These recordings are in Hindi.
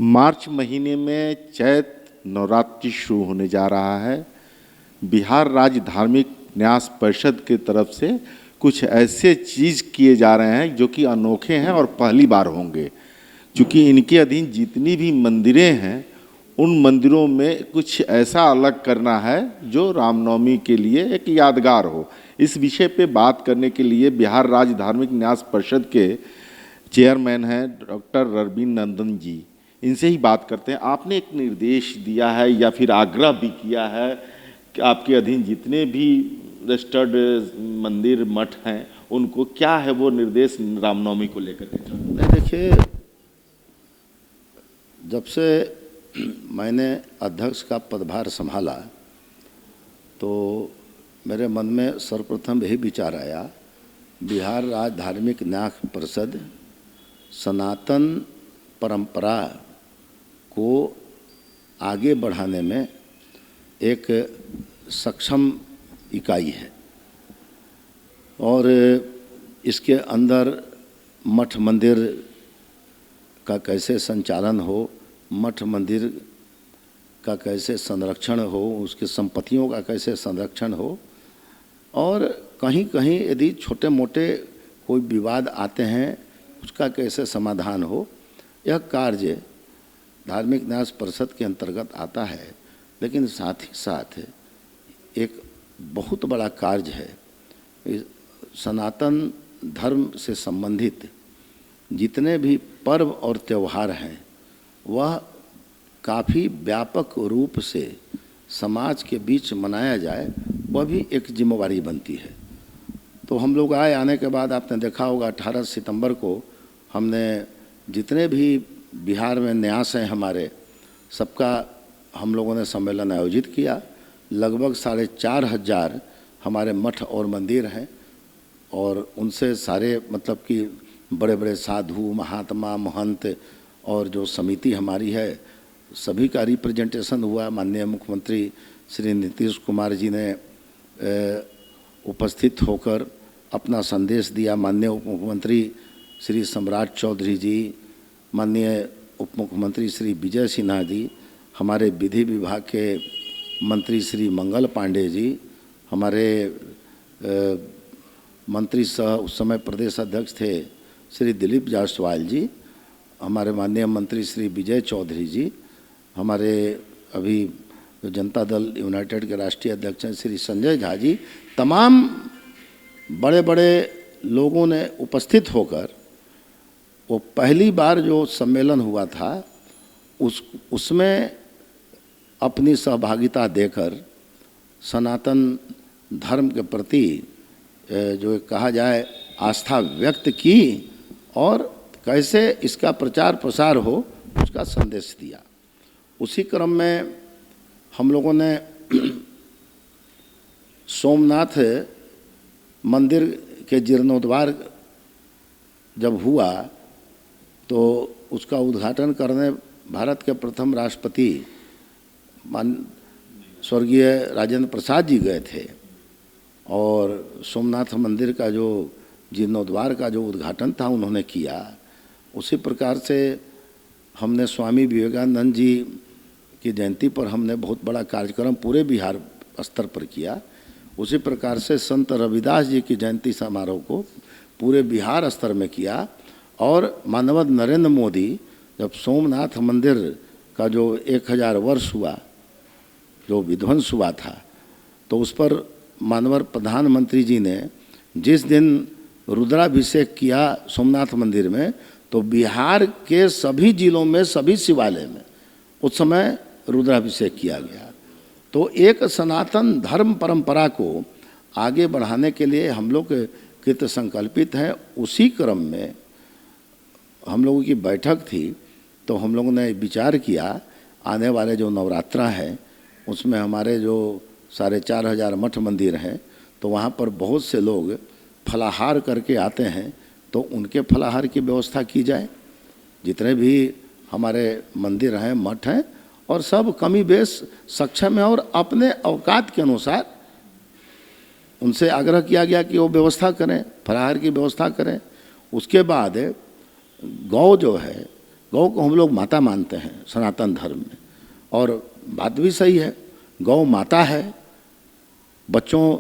मार्च महीने में चैत नवरात्रि शुरू होने जा रहा है। बिहार राज्य धार्मिक न्यास परिषद की तरफ से कुछ ऐसे चीज़ किए जा रहे हैं जो कि अनोखे हैं और पहली बार होंगे। क्योंकि इनके अधीन जितनी भी मंदिरें हैं उन मंदिरों में कुछ ऐसा अलग करना है जो रामनवमी के लिए एक यादगार हो। इस विषय पे बात करने के लिए बिहार राज्य धार्मिक न्यास परिषद के चेयरमैन हैं डॉक्टर रणबीर नंदन जी, इनसे ही बात करते हैं। आपने एक निर्देश दिया है या फिर आग्रह भी किया है कि आपके अधीन जितने भी रजिस्टर्ड मंदिर मठ हैं उनको क्या है वो निर्देश रामनवमी को लेकर के? देखिए, जब से मैंने अध्यक्ष का पदभार संभाला तो मेरे मन में सर्वप्रथम यही विचार आया, बिहार राज्य धार्मिक न्यास परिषद सनातन परंपरा को आगे बढ़ाने में एक सक्षम इकाई है और इसके अंदर मठ मंदिर का कैसे संचालन हो, मठ मंदिर का कैसे संरक्षण हो, उसकी संपत्तियों का कैसे संरक्षण हो और कहीं कहीं यदि छोटे मोटे कोई विवाद आते हैं उसका कैसे समाधान हो, यह कार्य धार्मिक न्यास परिषद के अंतर्गत आता है। लेकिन साथ ही साथ एक बहुत बड़ा कार्य है, सनातन धर्म से संबंधित जितने भी पर्व और त्यौहार हैं वह काफ़ी व्यापक रूप से समाज के बीच मनाया जाए, वह भी एक जिम्मेवारी बनती है। तो हम लोग आने के बाद आपने देखा होगा 18 सितंबर को हमने जितने भी बिहार में न्यास हैं हमारे सबका हम लोगों ने सम्मेलन आयोजित किया। लगभग 4,500 हमारे मठ और मंदिर हैं और उनसे सारे मतलब कि बड़े बड़े साधु महात्मा महंत और जो समिति हमारी है सभी का रिप्रेजेंटेशन हुआ। माननीय मुख्यमंत्री श्री नीतीश कुमार जी ने उपस्थित होकर अपना संदेश दिया। माननीय उप मुख्यमंत्री श्री सम्राट चौधरी जी, माननीय उप मुख्यमंत्री श्री विजय सिन्हा जी, हमारे विधि विभाग के मंत्री श्री मंगल पांडे जी, हमारे मंत्री सह उस समय प्रदेश अध्यक्ष थे श्री दिलीप जायसवाल जी, हमारे माननीय मंत्री श्री विजय चौधरी जी, हमारे अभी जो जनता दल यूनाइटेड के राष्ट्रीय अध्यक्ष हैं श्री संजय झा जी, तमाम बड़े बड़े लोगों ने उपस्थित होकर वो पहली बार जो सम्मेलन हुआ था उसमें अपनी सहभागिता देकर सनातन धर्म के प्रति जो कहा जाए आस्था व्यक्त की और कैसे इसका प्रचार प्रसार हो उसका संदेश दिया। उसी क्रम में हम लोगों ने सोमनाथ मंदिर के जीर्णोद्धार जब हुआ तो उसका उद्घाटन करने भारत के प्रथम राष्ट्रपति स्वर्गीय राजेंद्र प्रसाद जी गए थे और सोमनाथ मंदिर का जो जीर्णोद्धार का जो उद्घाटन था उन्होंने किया। उसी प्रकार से हमने स्वामी विवेकानंद जी की जयंती पर हमने बहुत बड़ा कार्यक्रम पूरे बिहार स्तर पर किया। उसी प्रकार से संत रविदास जी की जयंती समारोह को पूरे बिहार स्तर में किया और माननीय नरेंद्र मोदी जब सोमनाथ मंदिर का जो 1000 वर्ष हुआ जो विध्वंस हुआ था तो उस पर माननीय प्रधानमंत्री जी ने जिस दिन रुद्राभिषेक किया सोमनाथ मंदिर में तो बिहार के सभी जिलों में सभी शिवालय में उस समय रुद्राभिषेक किया गया। तो एक सनातन धर्म परंपरा को आगे बढ़ाने के लिए हम लोग कृत संकल्पित हैं। उसी क्रम में हम लोगों की बैठक थी तो हम लोगों ने विचार किया आने वाले जो नवरात्रा है उसमें हमारे जो 4,500 मठ मंदिर हैं तो वहाँ पर बहुत से लोग फलाहार करके आते हैं तो उनके फलाहार की व्यवस्था की जाए। जितने भी हमारे मंदिर हैं मठ हैं और सब कमी बेश सक्षम है और अपने औकात के अनुसार उनसे आग्रह किया गया कि वो व्यवस्था करें, फलाहार की व्यवस्था करें। उसके बाद गौ जो है गौ को हम लोग माता मानते हैं सनातन धर्म में, और बात भी सही है, गौ माता है। बच्चों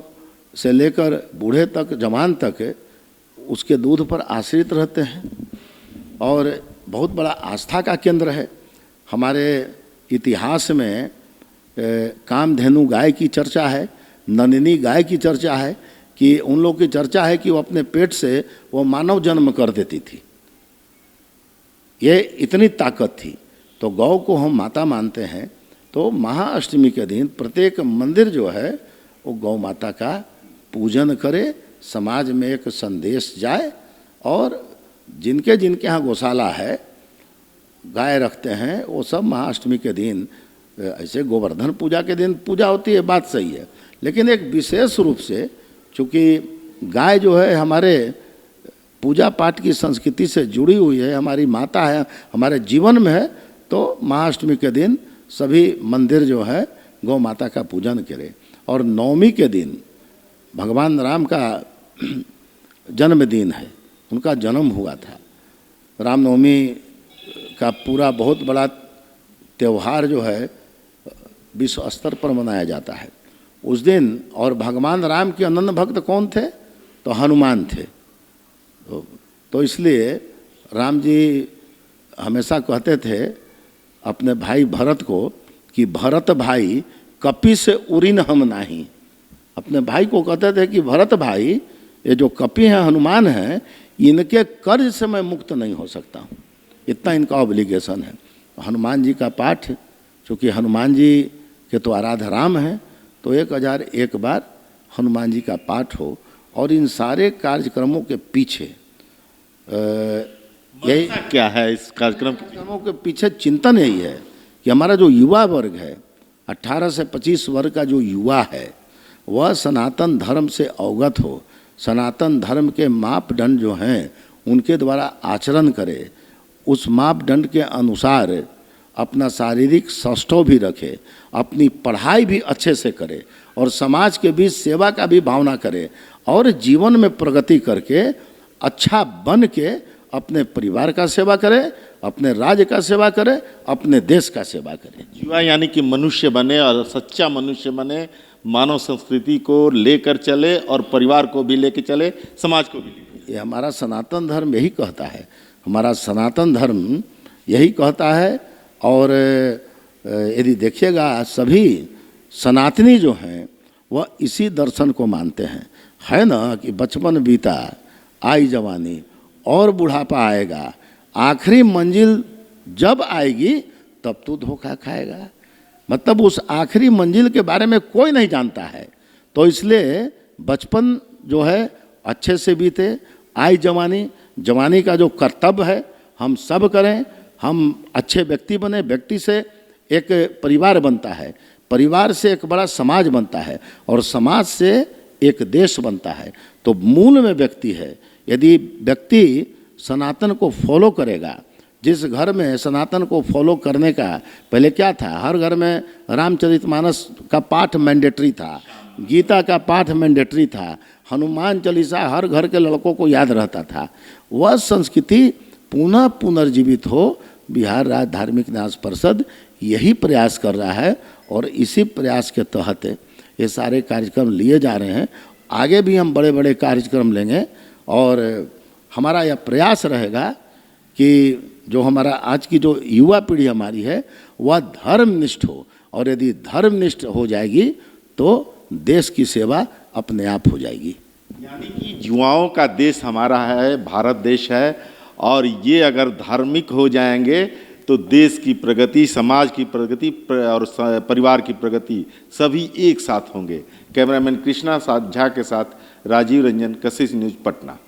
से लेकर बूढ़े तक, जवान तक उसके दूध पर आश्रित रहते हैं और बहुत बड़ा आस्था का केंद्र है। हमारे इतिहास में कामधेनु गाय की चर्चा है, नंदिनी गाय की चर्चा है, कि उन लोग की चर्चा है कि वो अपने पेट से वो मानव जन्म कर देती थी, ये इतनी ताकत थी। तो गौ को हम माता मानते हैं, तो महाअष्टमी के दिन प्रत्येक मंदिर जो है वो गौ माता का पूजन करे, समाज में एक संदेश जाए, और जिनके जिनके यहाँ गौशाला है, गाय रखते हैं, वो सब महाअष्टमी के दिन, ऐसे गोवर्धन पूजा के दिन पूजा होती है, बात सही है, लेकिन एक विशेष रूप से चूँकि गाय जो है हमारे पूजा पाठ की संस्कृति से जुड़ी हुई है, हमारी माता है, हमारे जीवन में है, तो महाअष्टमी के दिन सभी मंदिर जो है गौ माता का पूजन करें। और नवमी के दिन भगवान राम का जन्मदिन है, उनका जन्म हुआ था। रामनवमी का पूरा बहुत बड़ा त्यौहार जो है विश्व स्तर पर मनाया जाता है उस दिन। और भगवान राम के अनन्य भक्त कौन थे? तो हनुमान थे। तो इसलिए राम जी हमेशा कहते थे अपने भाई भरत को कि भरत भाई कपि से उरिन हम नाही। अपने भाई को कहते थे कि भरत भाई, ये जो कपि हैं, हनुमान हैं, इनके कर्ज से मैं मुक्त नहीं हो सकता हूँ, इतना इनका ऑब्लिगेशन है। हनुमान जी का पाठ, चूँकि हनुमान जी के तो आराध्य राम हैं, तो 1001 बार हनुमान जी का पाठ हो। और इन सारे कार्यक्रमों के पीछे यही क्या है, इस कार्यक्रमों के पीछे चिंतन यही है कि हमारा जो युवा वर्ग है, 18 से 25 वर्ग का जो युवा है, वह सनातन धर्म से अवगत हो, सनातन धर्म के मापदंड जो हैं उनके द्वारा आचरण करे, उस मापदंड के अनुसार अपना शारीरिक सौष्ठव भी रखे, अपनी पढ़ाई भी अच्छे से करे, और समाज के बीच सेवा का भी भावना करे, और जीवन में प्रगति करके अच्छा बन के अपने परिवार का सेवा करे, अपने राज्य का सेवा करे, अपने देश का सेवा करे। युवा यानी कि मनुष्य बने और सच्चा मनुष्य बने, मानव संस्कृति को लेकर चले और परिवार को भी लेकर चले, समाज को भी लेकर। ये हमारा सनातन धर्म यही कहता है, हमारा सनातन धर्म यही कहता है। और यदि देखिएगा सभी सनातनी जो हैं वह इसी दर्शन को मानते हैं, है ना, कि बचपन बीता आई जवानी और बुढ़ापा आएगा, आखिरी मंजिल जब आएगी तब तू धोखा खाएगा। मतलब उस आखिरी मंजिल के बारे में कोई नहीं जानता है। तो इसलिए बचपन जो है अच्छे से बीते, आई जवानी, जवानी का जो कर्तव्य है हम सब करें, हम अच्छे व्यक्ति बने, व्यक्ति से एक परिवार बनता है, परिवार से एक बड़ा समाज बनता है, और समाज से एक देश बनता है। तो मूल में व्यक्ति है। यदि व्यक्ति सनातन को फॉलो करेगा, जिस घर में सनातन को फॉलो करने का पहले क्या था, हर घर में रामचरितमानस का पाठ मैंडेटरी था, गीता का पाठ मैंडेटरी था, हनुमान चालीसा हर घर के लड़कों को याद रहता था। वह संस्कृति पुनः पुनर्जीवित हो। बिहार राज्य धार्मिक न्यास परिषद यही प्रयास कर रहा है, और इसी प्रयास के तहत ये सारे कार्यक्रम लिए जा रहे हैं। आगे भी हम बड़े बड़े कार्यक्रम लेंगे, और हमारा यह प्रयास रहेगा कि जो हमारा आज की जो युवा पीढ़ी हमारी है वह धर्मनिष्ठ हो, और यदि धर्मनिष्ठ हो जाएगी तो देश की सेवा अपने आप हो जाएगी। यानी कि युवाओं का देश हमारा है, भारत देश है, और ये अगर धार्मिक हो जाएंगे तो देश की प्रगति, समाज की प्रगति और परिवार की प्रगति सभी एक साथ होंगे। कैमरामैन कृष्णा झा के साथ राजीव रंजन, कशिश न्यूज़, पटना।